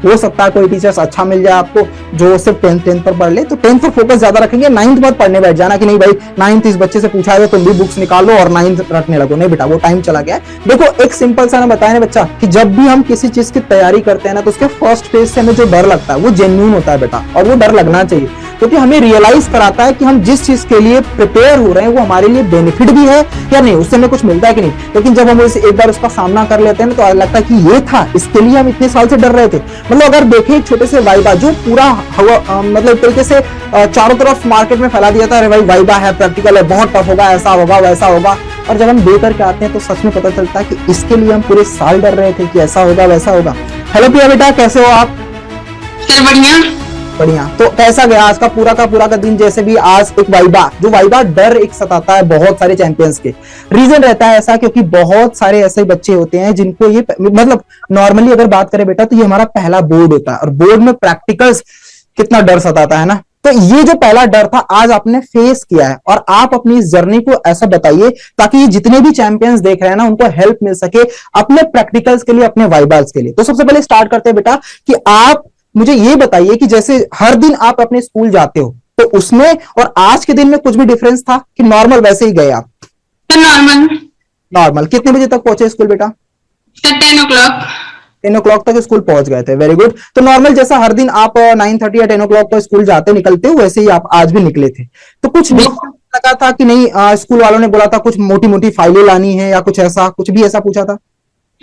हो सकता है कोई टीचर्स अच्छा मिल जाए आपको जो सिर्फ टेंथ पर पढ़ ले, तो 10th पर फोकस ज्यादा रखेंगे। 9th मत पढ़ने बैठ जाना कि नहीं भाई 9th इस बच्चे से पूछा है तुम भी बुक्स निकालो और 9th रटने लगो। नहीं बेटा, वो टाइम चला गया है। देखो एक सिंपल सा ना बताया ना बच्चा कि जब भी हम किसी चीज की तैयारी करते हैं ना, तो उसके फर्स्ट फेज से हमें जो डर लगता है वो जेन्युइन होता है बेटा, और वो डर लगना चाहिए, क्योंकि हमें रियलाइज कराता है कि हम जिस चीज के लिए प्रिपेयर हो रहे हैं वो हमारे लिए बेनिफिट भी है या नहीं, उससे हमें कुछ मिलता है कि नहीं। लेकिन जब हम एक बार उसका सामना कर लेते हैं ना, तो लगता है कि ये था, इसके लिए हम इतने साल से डर रहे थे। मतलब अगर देखें एक छोटे से वाइबा जो पूरा मतलब एक तरीके से चारों तरफ मार्केट में फैला दिया था, अरे भाई वाइबा है, प्रैक्टिकल है, बहुत टफ होगा, ऐसा होगा वैसा होगा, और जब हम दे करके आते हैं तो सच में पता चलता है कि इसके लिए हम पूरे साल डर रहे थे कि ऐसा होगा वैसा होगा। हेलो प्रिया बेटा, कैसे हो आप? सर बढ़िया। बढ़िया। तो कैसा गया आज का पूरा का दिन? जैसे भी आज एक वाइबा डर एक सताता है बहुत सारे चैंपियंस के। रीजन रहता है ऐसा क्योंकि बहुत सारे ऐसे बच्चे होते हैं जिनको ये मतलब नॉर्मली अगर बात करें बेटा तो ये हमारा पहला बोर्ड होता है, और बोर्ड में प्रैक्टिकल्स कितना डर सताता है ना। तो ये जो पहला डर था आज आपने फेस किया है, और आप अपनी इस जर्नी को ऐसा बताइए ताकि ये जितने भी चैंपियंस देख रहे हैं ना उनको हेल्प मिल सके अपने प्रैक्टिकल्स के लिए, अपने वाइबाल्स के लिए। तो सबसे पहले स्टार्ट करते हैं बेटा कि आप मुझे ये बताइए कि जैसे हर दिन आप अपने स्कूल जाते हो, तो उसमें और आज के दिन में कुछ भी डिफरेंस था कि नॉर्मल वैसे ही गए आप? Sir normal. नॉर्मल। कितने बजे तक पहुंचे स्कूल बेटा? Sir 10 o'clock। 10 o'clock तक स्कूल पहुंच गए थे। Very good. तो नॉर्मल जैसा हर दिन आप 9:30 या 10 o'clock पर स्कूल जाते निकलते हो, वैसे ही आप आज भी निकले थे। तो कुछ लगा था कि नहीं स्कूल वालों ने बोला था कुछ मोटी मोटी फाइलें लानी है या कुछ ऐसा, कुछ भी ऐसा पूछा था?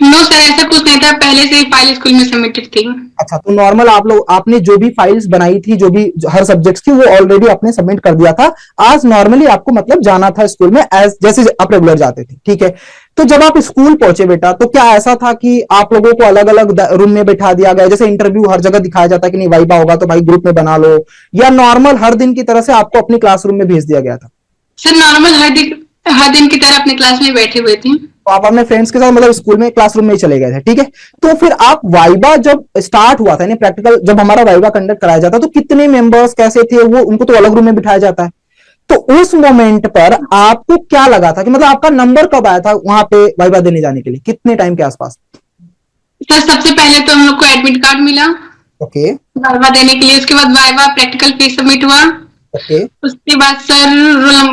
नो सर, ऐसा कुछ नहीं था, पहले से ही फाइल स्कूल में सबमिटेड थी। अच्छा, तो नॉर्मल आपने जो भी फाइल्स बनाई थी, जो भी हर सब्जेक्ट की, वो ऑलरेडी आपने सबमिट कर दिया था। आज नॉर्मली आपको मतलब जाना था स्कूल में एज जैसे आप रेगुलर जाते थे, ठीक है। तो जब आप स्कूल पहुंचे बेटा, तो क्या ऐसा था कि आप लोगों को अलग अलग रूम में बैठा दिया गया, जैसे इंटरव्यू हर जगह दिखाया जाता है कि नहीं वाइबा होगा तो भाई ग्रुप में बना लो, या नॉर्मल हर दिन की तरह से आपको अपनी क्लासरूम में भेज दिया गया था? सर नॉर्मल हर दिन की तरह अपने क्लास में बैठे हुए थे। तो आप अपने फ्रेंड्स के साथ मतलब स्कूल में क्लासरूम में ही चले गए थे, ठीक है। तो फिर आप वाइबा जब स्टार्ट हुआ था, यानी प्रैक्टिकल जब हमारा वाइबा कंडक्ट कराया जाता तो कितने मेंबर्स कैसे थे वो, उनको तो अलग रूम में बिठाया जाता है। तो उस मोमेंट पर आपको क्या लगा था कि मतलब आपका नंबर कब आया था वहां पे वाइबा देने जाने के लिए, कितने टाइम के आसपास? सर सबसे पहले तो हम लोग को एडमिट कार्ड मिला ओके वाइवा देने के लिए, उसके बाद वाइवा प्रैक्टिकल फीस सबमिट हुआ। ओके। उसके बाद सर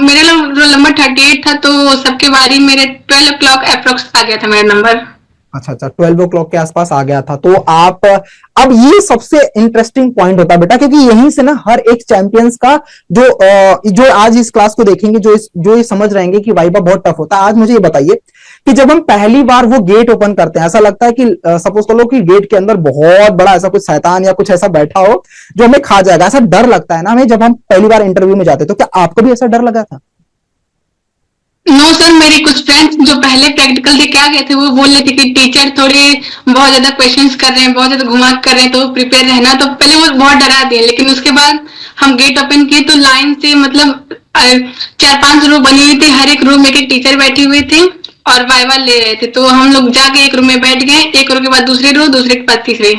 मेरा रोल नंबर 38 था, तो सबके बारी मेरे 12 o'clock अप्रोक्स आ गया था मेरा नंबर। अच्छा अच्छा, 12 o'clock के आसपास आ गया था। तो आप अब ये सबसे इंटरेस्टिंग पॉइंट होता है बेटा, क्योंकि यहीं से ना हर एक चैंपियंस का जो आज इस क्लास को देखेंगे, जो ये समझ रहेंगे कि वाइबा बहुत टफ होता है। आज मुझे ये बताइए कि जब हम पहली बार वो गेट ओपन करते हैं, ऐसा लगता है कि सपोज करो कि गेट के अंदर बहुत बड़ा ऐसा कुछ शैतान या कुछ ऐसा बैठा हो जो हमें खा जाएगा, ऐसा डर लगता है ना हमें जब हम पहली बार इंटरव्यू में जाते। तो क्या आपको भी ऐसा डर लगा था? नो सर, मेरे कुछ फ्रेंड्स जो पहले प्रैक्टिकल दे के आ गए थे वो बोल रहे थे कि टीचर थोड़े बहुत ज्यादा क्वेश्चंस कर रहे हैं, बहुत ज्यादा घुमा कर रहे हैं, तो प्रिपेयर रहना। तो पहले वो बहुत डरा दिए, लेकिन उसके बाद हम गेट ओपन किए तो लाइन से मतलब 4-5 रो बनी हुई थी, हर एक रूम में एक टीचर बैठे हुए थे और वाइवा ले रहे थे। तो हम लोग जाके एक रूम में बैठ गए, एक रो के बाद दूसरे रो, दूसरे के बाद तीसरे।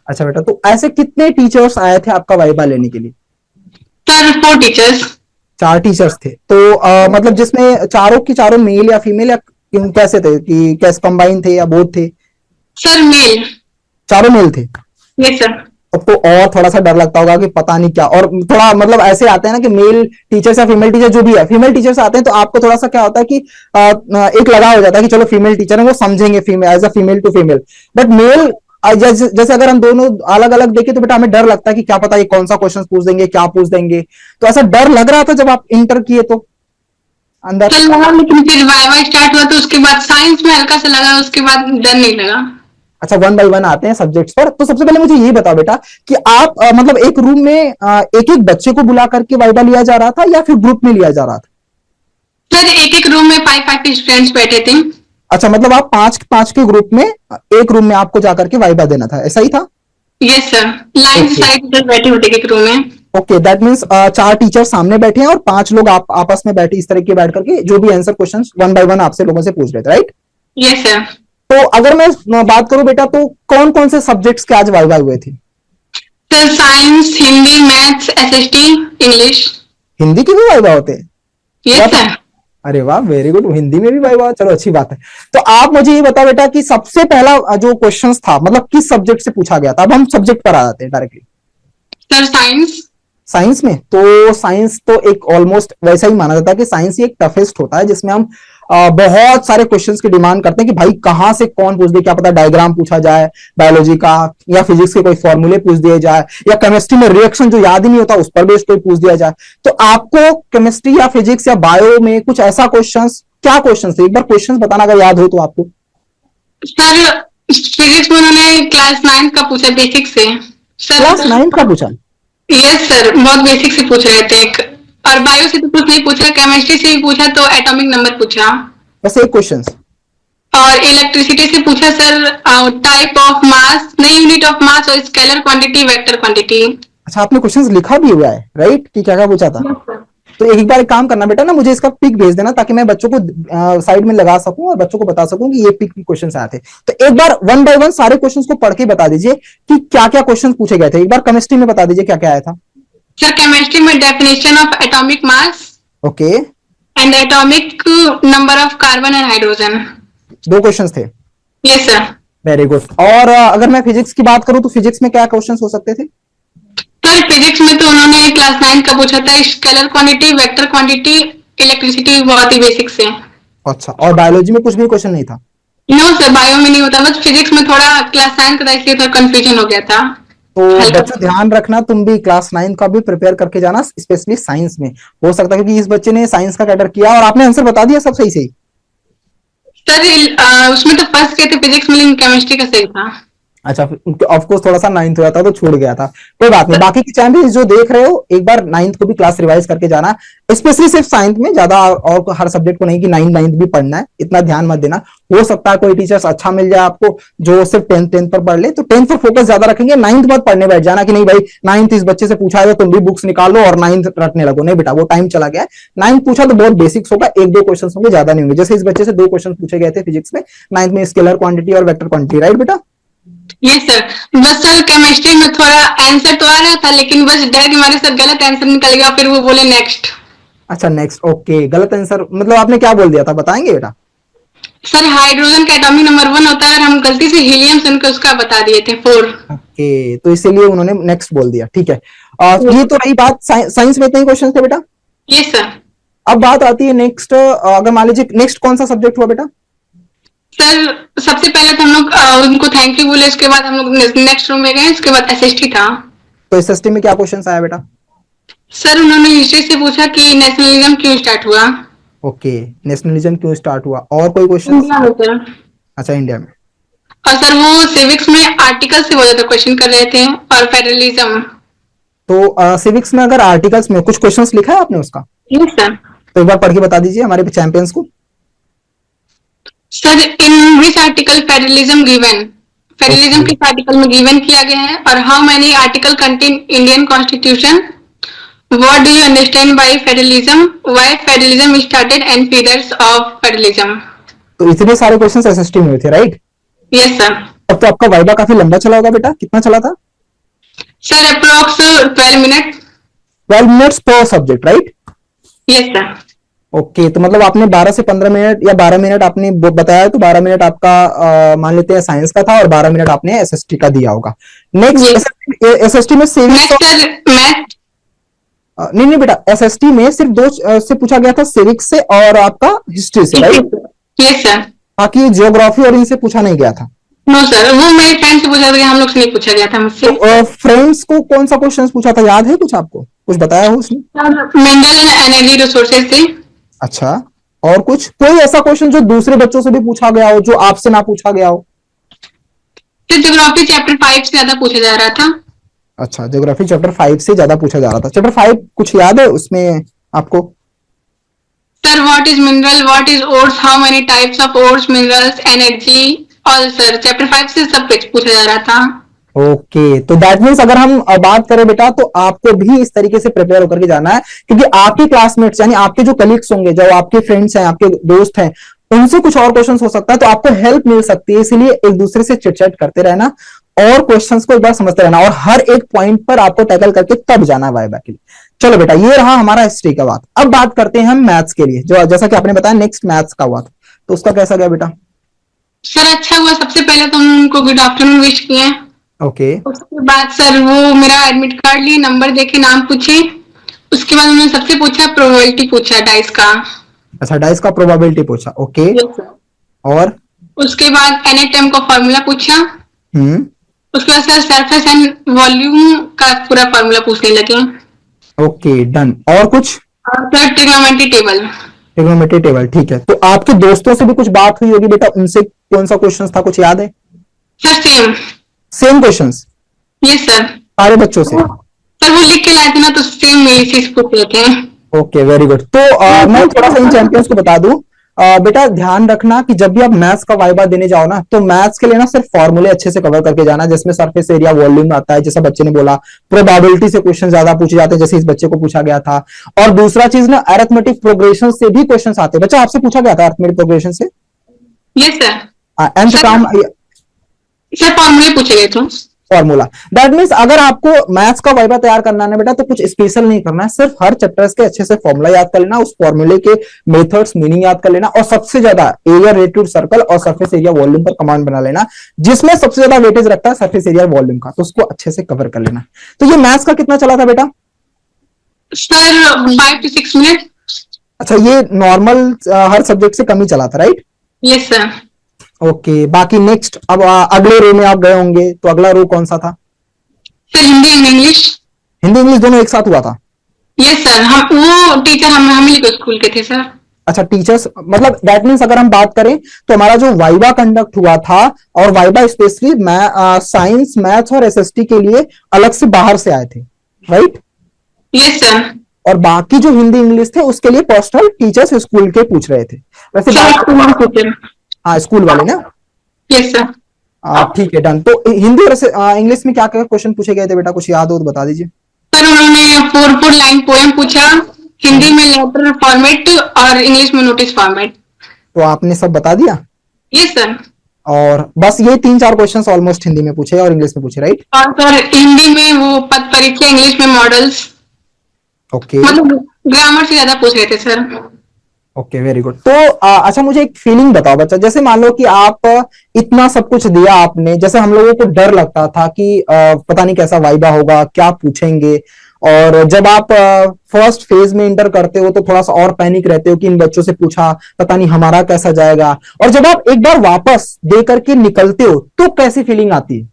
अच्छा बेटा, तो ऐसे कितने टीचर्स आए थे आपका वाइबा लेने के लिए? Sir 4 teachers. 4 टीचर्स थे। तो मतलब जिसमें चारों की चारों मेल या फीमेल या कैसे थे, कि कैसे कंबाइन थे या बोथ थे? Sir male. चारों मेल थे। Yes sir. अब तो और थोड़ा सा डर लगता होगा कि पता नहीं क्या, और थोड़ा मतलब ऐसे आते हैं ना कि मेल टीचर्स या फीमेल टीचर जो भी है, फीमेल टीचर्स आते हैं तो आपको थोड़ा सा क्या होता है कि एक लगाव हो जाता है कि चलो फीमेल टीचर है वो समझेंगे female as a female to female. But male जैसे अगर हम दोनों अलग अलग देखें तो बेटा हमें डर लगता है कि क्या पता ये कौन सा क्वेश्चन पूछ देंगे, क्या पूछ देंगे। तो ऐसा डर लग रहा था जब आप इंटर किए तो अंदर? चल लगा, लेकिन फिर वाइवा स्टार्ट हुआ तो उसके बाद साइंस में हल्का सा लगा, उसके बाद डर नहीं लगा। अच्छा, 1 by 1 आते हैं सब्जेक्ट्स पर। तो सबसे पहले मुझे ये बताओ बेटा कि आप मतलब एक रूम में एक एक बच्चे को बुला करके वाइबा लिया जा रहा था या फिर ग्रुप में लिया जा रहा था? सर एक एक रूम में 5 स्टूडेंट्स बैठे थे। अच्छा, मतलब आप 5 के ग्रुप में एक रूम में आपको जाकर के वाइबा देना था, ऐसा ही था? यस सर, लाइन से सारे टीचर बैठे होते एक रूम में। ओके, दैट मीन्स 4 टीचर सामने बैठे हैं और 5 लोग आप आपस में बैठे इस तरह के बैठ करके जो भी आंसर क्वेश्चन 1 by 1 आपसे लोगों से पूछ रहे थे, राइट? Yes sir. तो अगर मैं बात करूं बेटा तो कौन कौन से सब्जेक्ट्स के आज वाइवा हुए थे? Sir science, Hindi, maths, SST, English. Hindi के भी वाइवा होते हैं? Yes sir. अरे वाह, वेरी गुड, हिंदी में भी भाई वाह, चलो अच्छी बात है। तो आप मुझे ये बताओ बेटा कि सबसे पहला जो क्वेश्चन था मतलब किस सब्जेक्ट से पूछा गया था। अब हम सब्जेक्ट पर आ जाते हैं डायरेक्टली। Sir science. साइंस में तो साइंस तो एक ऑलमोस्ट वैसा ही माना जाता है कि साइंस ही एक टफेस्ट होता है जिसमें हम बहुत सारे क्वेश्चंस की डिमांड करते हैं कि भाई कहां से कौन पूछ दे, क्या पता डायग्राम पूछा जाए बायोलॉजी का, या फिजिक्स के कोई फॉर्मूले पूछ दिए जाए, या केमिस्ट्री में रिएक्शन जो याद ही नहीं होता उस पर बेस्ड कोई पूछ दिया जाए। तो आपको केमिस्ट्री या फिजिक्स या बायो में कुछ ऐसा क्वेश्चन, क्या क्वेश्चन थे एक बार क्वेश्चन बताना अगर याद हो तो आपको। सर फिजिक्स में उन्होंने क्लास 9 का पूछा, बेसिक से। सर क्लास 9 का पूछा? यस सर, बहुत बेसिक से पूछ रहे थे। और बायो से तो कुछ नहीं पूछा, केमिस्ट्री से भी पूछा तो एटॉमिक नंबर पूछा। बस एक क्वेश्चन? और इलेक्ट्रिसिटी से पूछा सर टाइप ऑफ मास, नहीं यूनिट ऑफ मास और स्केलर क्वांटिटी, वेक्टर क्वांटिटी। अच्छा, आपने क्वेश्चंस लिखा भी हुआ है राइट कि क्या क्या पूछा था? तो एक बार एक काम करना बेटा ना, मुझे इसका पिक भेज देना ताकि मैं बच्चों को साइड में लगा सकूं और बच्चों को बता सकूं कि ये पिक क्वेश्चंस आए थे। तो एक बार वन बाय वन सारे क्वेश्चंस को पढ़ के बता दीजिए कि क्या क्या क्वेश्चंस पूछे गए थे। एक बार केमिस्ट्री में बता दीजिए क्या क्या आया था। सर केमिस्ट्री में definition of atomic mass, okay, and atomic number of carbon and hydrogen. 2 questions थे। Yes sir. Very good. और अगर मैं फिजिक्स की बात करूं तो फिजिक्स में क्या क्वेश्चंस हो सकते थे? सर फिजिक्स में तो उन्होंने क्लास 9 का पूछा था, scalar quantity, vector quantity, electricity, बहुत ही बेसिक से। अच्छा, और बायोलॉजी में कुछ भी क्वेश्चन नहीं था? नो सर, बायो में नहीं होता, बस फिजिक्स में थोड़ा क्लास 9 का था इसलिए थोड़ा कंफ्यूजन हो गया था। तो बच्चों ध्यान रखना, तुम भी क्लास 9 का भी प्रिपेयर करके जाना, स्पेशली साइंस में। हो सकता है क्योंकि इस बच्चे ने साइंस का कैडर किया और आपने आंसर बता दिया सब सही सही। सर उसमें तो फर्स्ट गए थे फिजिक्स में, लेकिन केमिस्ट्री का सही था। अच्छा, ऑफ कोर्स थोड़ा सा 9th हुआ था तो छूट गया था, कोई बात नहीं। बाकी के चैंपियंस जो देख रहे हो एक बार 9th को भी क्लास रिवाइज करके जाना, स्पेशली सिर्फ साइंस में, ज्यादा और हर सब्जेक्ट को नहीं कि 9th भी पढ़ना है, इतना ध्यान मत देना। हो सकता है कोई टीचर्स अच्छा मिल जाए आपको जो सिर्फ 10th पर पढ़ ले, तो 10th पर फोकस ज्यादा रखेंगे। 9th मत पढ़ने बैठ जाना कि नहीं भाई 9th इस बच्चे से पूछा है तुम भी बुक्स निकालो और 9th रटने लगो। नहीं बेटा, वो टाइम चला गया है। 9th पूछा तो बहुत बेसिक्स होगा, 1-2 क्वेश्चन होंगे, ज्यादा नहीं होंगे। जैसे इस बच्चे से 2 क्वेश्चन पूछे गए थे फिजिक्स में 9th में, स्केलर क्वांटिटी और वेक्टर क्वांटिटी, राइट बेटा? Yes sir. बस सर केमिस्ट्री में थोड़ा आंसर तो आ रहा था, लेकिन बस डर के मारे सर गलत आंसर निकल गया, फिर वो बोले नेक्स्ट। अच्छा नेक्स्ट, ओके। गलत आंसर मतलब आपने क्या बोल दिया था, बताएंगे बेटा? सर हाइड्रोजन का एटॉमिक नंबर 1 होता है और हम गलती से हीलियम से उनको उसका बता दिए थे 4। ओके, तो इसीलिए उन्होंने नेक्स्ट बोल दिया, ठीक है। ये तो रही बात, साइंस में इतने ही क्वेश्चन थे बेटा? Yes sir. अब बात आती है नेक्स्ट, अगर मान लीजिए नेक्स्ट कौन सा सब्जेक्ट हुआ बेटा? सर सबसे पहले तो हम लोग उनको थैंक यू बोले, उसके बाद हम लोग नेक्स्ट रूम में गए, उसके बाद एसएसटी था। तो एसएसटी में क्या क्वेश्चन आया बेटा? सर उन्होंने हिस्ट्री से पूछा कि नेशनलिज्म क्यों स्टार्ट हुआ। ओके, नेशनलिज्म क्यों स्टार्ट हुआ, और कोई क्वेश्चन? इंडिया में सर। अच्छा, इंडिया में। और सर वो सिविक्स में आर्टिकल से बहुत ज्यादा क्वेश्चन कर रहे थे और फेडरलिज्म। तो सिविक्स में अगर आर्टिकल्स में कुछ क्वेश्चंस लिखा है आपने उसका? Yes sir. तो एक बार पढ़ के बता दीजिए हमारे चैंपियंस को। Sir in which article federalism given, federalism किस आर्टिकल में गिवन किया गया है, और how many article contain Indian constitution, what do you understand by federalism, why federalism started and features of federalism. तो इतने सारे क्वेश्चंस एसएसटी में हुए थे, राइट? Yes sir. अब तो आपका वाइवा काफी लंबा चला होगा बेटा, कितना चला था? Sir approx 12 minute. 12 मिनट्स पर subject, right? Yes sir. Okay, तो मतलब आपने 12 से 15 मिनट या 12 मिनट आपने बताया, तो 12 मिनट आपका मान लेते हैं साइंस का था और 12 मिनट आपने एसएसटी का दिया होगा। नेक्स्ट एसएसटी में सिविक्स, मैथ। नहीं नहीं बेटा, एसएसटी में सिर्फ 2 से पूछा गया था, सिविक्स से और आपका हिस्ट्री से, राइट? Yes sir. बाकी ज्योग्राफी और इनसे पूछा नहीं गया था? नो सर, वो मेरे फ्रेंड से पूछा था, हम लोग से नहीं पूछा गया था मुझसे। तो फ्रेंड्स को कौन सा क्वेश्चन पूछा था, याद है कुछ आपको, कुछ बताया हो उसने? मिनरल एंड एनर्जी रिसोर्सेज से। अच्छा, और कुछ कोई ऐसा क्वेश्चन जो दूसरे बच्चों से भी पूछा गया हो जो आपसे ना पूछा गया हो? तो ज्योग्राफी चैप्टर 5 से ज्यादा पूछा जा रहा था। अच्छा, ज्योग्राफी चैप्टर 5 से ज्यादा पूछा जा रहा था। चैप्टर 5 कुछ याद है उसमें आपको? Sir what is mineral, what is ores, how many types of ores, minerals, energy, all sir chapter 5 से सब कुछ पूछा जा रहा था। ओके, तो दैट मीन्स अगर हम बात करें बेटा तो आपको भी इस तरीके से प्रिपेयर होकर के जाना है, क्योंकि आपके क्लासमेट्स यानी आपके जो कलीग्स होंगे, जो आपके फ्रेंड्स हैं, आपके दोस्त हैं, उनसे कुछ और क्वेश्चंस हो सकता है, तो आपको हेल्प मिल सकती है। इसलिए एक दूसरे से चिट चैट करते रहना और क्वेश्चंस को एक बार समझते रहना और हर एक पॉइंट पर आपको टैकल करके तब जाना वाइवा के लिए। चलो बेटा, ये रहा हमारा हिस्ट्री का बात। अब बात करते हैं हम मैथ्स के लिए, जो जैसा कि आपने बताया नेक्स्ट मैथ्स का हुआ था, तो उसका कैसा गया बेटा? सर अच्छा हुआ, सबसे पहले तो हम उनको गुड आफ्टरनून विश किए। ओके। उसके बाद सर वो मेरा एडमिट कार्ड लिए, नंबर देखे, नाम पूछे। उसके बाद उन्होंने सबसे पूछा, प्रोबेबिलिटी पूछा डाइस का। अच्छा, डाइस का प्रोबेबिलिटी पूछा, ओके। Yes sir. और उसके बाद एनएटएम का फॉर्मूला पूछा। हम्म। उसके बाद सर सरफेस एंड वॉल्यूम का पूरा फॉर्मूला पूछने लगे। Okay done. और कुछ? और sir trigonometry table. Trigonometry table, ठीक है। तो आपके दोस्तों से भी कुछ बात हुई होगी बेटा, उनसे कौन सा क्वेश्चन था, कुछ याद है? Sir same. Same questions yes sir. सारे बच्चों से? सर वो लिख के लाए थे ना, तो सेम मेरे से पूछ रहे थे। Okay very good. तो मैं थोड़ा सा इन चैंपियंस को बता दूं, बेटा ध्यान रखना कि जब भी आप मैथ्स का वाइवा देने जाओ ना, तो मैथ्स के लिए ना सिर्फ फॉर्मूले अच्छे से कवर करके जाना, जिसमें सरफेस एरिया, वॉल्यूम आता है, जैसा बच्चे ने बोला। प्रोबेबिलिटी से क्वेश्चन ज्यादा पूछे जाते हैं, जैसे इस बच्चे को पूछा गया था। और दूसरा चीज ना, अरिथमेटिक प्रोग्रेशन से भी क्वेश्चन आते हैं। बच्चा आपसे पूछा गया था अरिथमेटिक प्रोग्रेशन से? Yes sir. nth term sir फॉर्मूले पूछे गए थे। फॉर्मूला। दैट मीन्स अगर आपको मैथ्स का वाइवा तैयार करना है ना बेटा, तो कुछ स्पेशल नहीं करना है, सिर्फ हर चैप्टर्स के अच्छे से फॉर्मूला याद कर लेना, उस फॉर्मूले के मेथड्स, मीनिंग याद कर लेना, और सबसे ज्यादा एरिया रेट सर्कल और सरफेस एरिया वॉल्यूम पर कमांड बना लेना, जिसमें सबसे ज्यादा वेटेज रखता है सरफेस एरिया वॉल्यूम का, तो उसको अच्छे से कवर कर लेना। तो ये मैथ्स का कितना चला था बेटा? Sir 5 to 6 minute. अच्छा, ये नॉर्मल हर सब्जेक्ट से कम ही चला था, राइट? Yes sir. ओके, बाकी नेक्स्ट, अब अगले रो में आप गए होंगे, तो अगला रो कौन सा था? Sir Hindi and English. Hindi English दोनों एक साथ हुआ था? Yes sir. हम वो टीचर हम ही को स्कूल के थे सर। अच्छा, टीचर्स, मतलब दैट मीन्स अगर हम बात करें तो हमारा जो वाइवा कंडक्ट हुआ था, और वाइवा स्पेशली साइंस, मैथ्स और एसएसटी के लिए अलग से बाहर से आए थे, राइट? Yes sir. और बाकी जो हिंदी इंग्लिश थे उसके लिए पर्सनल टीचर्स स्कूल के पूछ रहे थे। वैसे हाँ, स्कूल वाले ना? Yes sir. ठीक है डन। तो हिंदी और इंग्लिश में क्या क्या क्वेश्चन पूछे गए थे बेटा, कुछ याद हो तो बता दीजिए। सर उन्होंने 4 लाइन पोएम पूछा, हिंदी में लेटर फॉर्मेट और इंग्लिश में नोटिस फॉर्मेट। तो आपने सब बता दिया? Yes sir. और बस ये 3-4 क्वेश्चंस ऑलमोस्ट हिंदी में पूछे और इंग्लिश में पूछे, राइट? और सर हिंदी में वो पद परिचय, इंग्लिश में मॉडल्स। ओके मतलब ग्रामर से ज्यादा पूछ रहे थे सर। Okay very good. तो अच्छा, मुझे एक फीलिंग बताओ बच्चा, जैसे मान लो कि आप इतना सब कुछ दिया आपने, जैसे हम लोगों को डर लगता था कि पता नहीं कैसा वाइबा होगा, क्या पूछेंगे, और जब आप फर्स्ट फेज में इंटर करते हो तो थोड़ा सा और पैनिक रहते हो कि इन बच्चों से पूछा, पता नहीं हमारा कैसा जाएगा, और जब आप एक बार वापस दे करके निकलते हो तो कैसी फीलिंग आती है?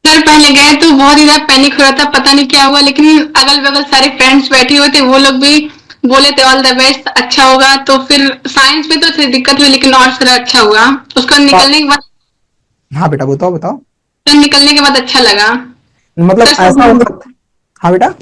सर पहले गए तो बहुत ही ज्यादा पैनिक हो रहा था, पता नहीं क्या हुआ, लेकिन अगल बगल सारे फ्रेंड्स बैठे हुए थे, वो लोग भी बोले थे ऑल द बेस्ट, अच्छा होगा। तो फिर साइंस में तो थोड़ी दिक्कत हुई, लेकिन और सारा अच्छा हुआ। उसका निकलने के बाद, हाँ बेटा, बताओ बताओ। सर निकलने के बाद अच्छा लगा। मतलब सर ऐसा हो सकता। हाँ बेटा।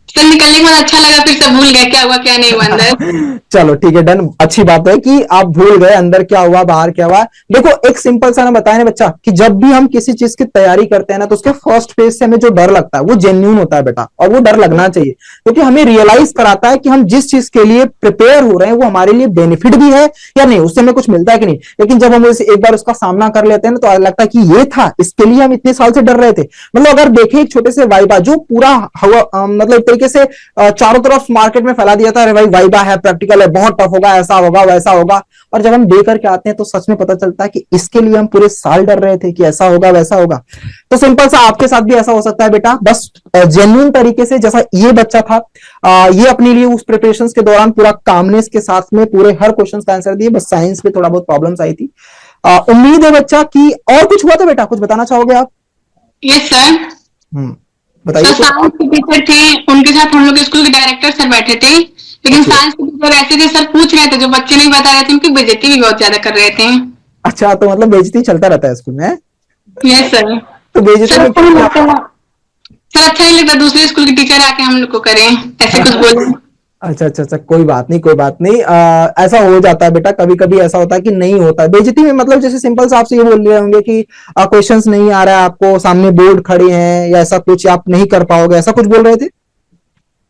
सर निकलने के बाद अच्छा लगा, फिर सब भूल गए क्या हुआ क्या नहीं हुआ अंदर। चलो ठीक है डन। अच्छी बात है कि आप भूल गए अंदर क्या हुआ, बाहर क्या हुआ। देखो, एक सिंपल सा ना बताया ना बच्चा, कि जब भी हम किसी चीज की तैयारी करते हैं ना, तो उसके फर्स्ट फेज से हमें जो डर लगता है वो जेन्यून होता है बेटा, और वो डर लगना चाहिए, क्योंकि हमें रियलाइज कराता है कि हम जिस चीज के लिए प्रिपेयर हो रहे हैं वो हमारे लिए बेनिफिट भी है या नहीं, उससे हमें कुछ मिलता है कि नहीं। लेकिन जब हम एक बार उसका सामना कर लेते हैं ना, तो लगता है कि ये था, इसके लिए हम इतने साल से डर रहे थे। मतलब अगर देखें एक छोटे से वाइबा जो पूरा हवा, मतलब एक तरीके से चारों तरफ मार्केट में फैला दिया था, अरे भाई वाइबा है, प्रैक्टिकल है, बहुत टफ होगा, ऐसा होगा वैसा होगा, और जब हम दे करके आते हैं तो सच में पता चलता है कि इसके लिए हम पूरे साल डर रहे थे कि ऐसा होगा वैसा होगा। तो सिंपल सा आपके साथ भी ऐसा हो सकता है बेटा, बस जेन्युइन तरीके से, जैसा ये बच्चा था, ये अपने लिए उस प्रिपरेशन के दौरान पूरा कामनेस के साथ में पूरे हर क्वेश्चन का आंसर दिए, बस साइंस में थोड़ा बहुत प्रॉब्लम्स आई थी। उम्मीद है बच्चा कि और कुछ हुआ था बेटा, कुछ बताना चाहोगे आप? Yes sir. बताइए। सर साइंस के टीचर थे, उनके साथ हम लोग स्कूल के डायरेक्टर सर बैठे थे, लेकिन साइंस के टीचर ऐसे थे, सर पूछ रहे थे जो बच्चे नहीं बता रहे थे, उनकी बेइज्जती भी बहुत ज्यादा कर रहे थे। अच्छा, तो मतलब बेइज्जती चलता रहता है स्कूल में? Yes sir. तो बेइज्जती सर में अच्छा नहीं लगता, सर अच्छा नहीं लगता दूसरे स्कूल के टीचर आके हम लोग को करें ऐसे कुछ बोले। अच्छा अच्छा अच्छा, कोई बात नहीं कोई बात नहीं। ऐसा हो जाता है बेटा, कभी कभी ऐसा होता है कि नहीं होता है बेइज्जती में, मतलब जैसे सिंपल से आपसे ये बोल रहे होंगे कि क्वेश्चंस नहीं आ रहा है आपको, सामने बोर्ड खड़े हैं, या ऐसा कुछ, आप नहीं कर पाओगे, ऐसा कुछ बोल रहे थे?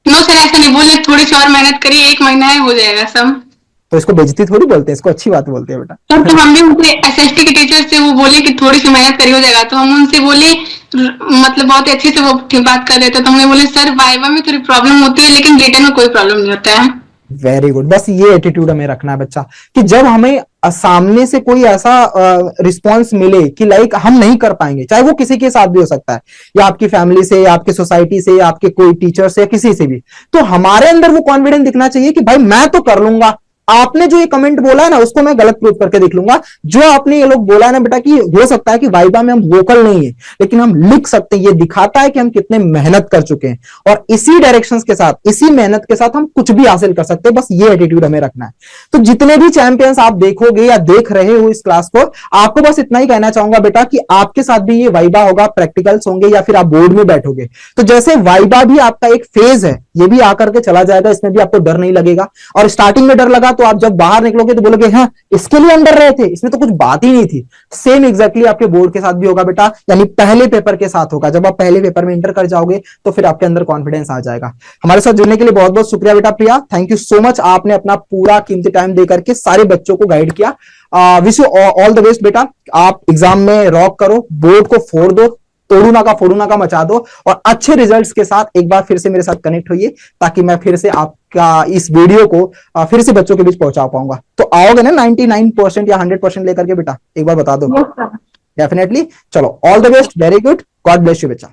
नो सर ऐसा नहीं बोले, थोड़ी सी और मेहनत करिए, 1 महीना है हो जाएगा सब। तो इसको बेइज्जती थोड़ी बोलते हैं, इसको अच्छी बात बोलते हैं बेटा। सर तो हम भी उनसे एसएसटी के टीचर से वो बोले कि थोड़ी सी मेहनत करिए हो जाएगा, तो हम उनसे बोले मतलब बहुत अच्छे से वो बात कर रहे थे, तो हमने बोले सर वाइवा में थोड़ी प्रॉब्लम होती है लेकिन रिटर्न में कोई प्रॉब्लम नहीं होता है। वेरी गुड, बस ये एटीट्यूड हमें रखना है बच्चा, कि जब हमें सामने से कोई ऐसा रिस्पॉन्स मिले कि लाइक हम नहीं कर पाएंगे, चाहे वो किसी के साथ भी हो सकता है, या आपकी फैमिली से, या आपकी सोसाइटी से, या आपके कोई टीचर से, या किसी से भी, तो हमारे अंदर वो कॉन्फिडेंस दिखना चाहिए कि भाई मैं तो कर लूंगा। आपने जो ये कमेंट बोला है ना, उसको मैं गलत प्रूव करके देख लूंगा। जो आपने ये लोग बोला है ना बेटा, कि हो सकता है कि वाइवा में हम वोकल नहीं है लेकिन हम लिख सकते हैं, ये दिखाता है कि हम कितने मेहनत कर चुके हैं, और इसी डायरेक्शंस के साथ, इसी मेहनत के साथ हम कुछ भी हासिल कर सकते हैं। बस ये एटीट्यूड हमें रखना है। तो जितने भी चैंपियंस आप देखोगे या देख रहे हो इस क्लास को, आपको बस इतना ही कहना चाहूंगा बेटा कि आपके साथ भी ये वाइवा होगा, प्रैक्टिकल्स होंगे, या फिर आप बोर्ड में बैठोगे। तो जैसे वाइवा भी आपका एक फेज है, ये भी आकर के चला जाएगा, इसमें भी आपको डर नहीं लगेगा। और स्टार्टिंग में डर लगा तो आप जब बाहर निकलोगे तो बोलोगे हाँ इसके लिए हम डर रहे थे, इसमें तो कुछ बात ही नहीं थी। सेम एग्जैक्टली आपके बोर्ड के साथ भी होगा बेटा, यानी पहले पेपर के साथ होगा। जब आप पहले पेपर में इंटर कर जाओगे तो फिर आपके अंदर कॉन्फिडेंस आ जाएगा। हमारे साथ जुड़ने के लिए बहुत बहुत शुक्रिया बेटा प्रिया, थैंक यू सो मच। आपने अपना पूरा कीमती टाइम देकर के सारे बच्चों को गाइड किया। Wish you all the best बेटा। आप एग्जाम में रॉक करो, बोर्ड को फोड़ दो, तोड़ू ना का फोड़ू ना का मचा दो, और अच्छे रिजल्ट्स के साथ एक बार फिर से मेरे साथ कनेक्ट होइए, ताकि मैं फिर से आपका इस वीडियो को फिर से बच्चों के बीच पहुंचा पाऊंगा। तो आओगे ना 99% या 100% लेकर के बेटा, एक बार बता दो। डेफिनेटली। चलो, all the best, very good, God bless you बच्चा।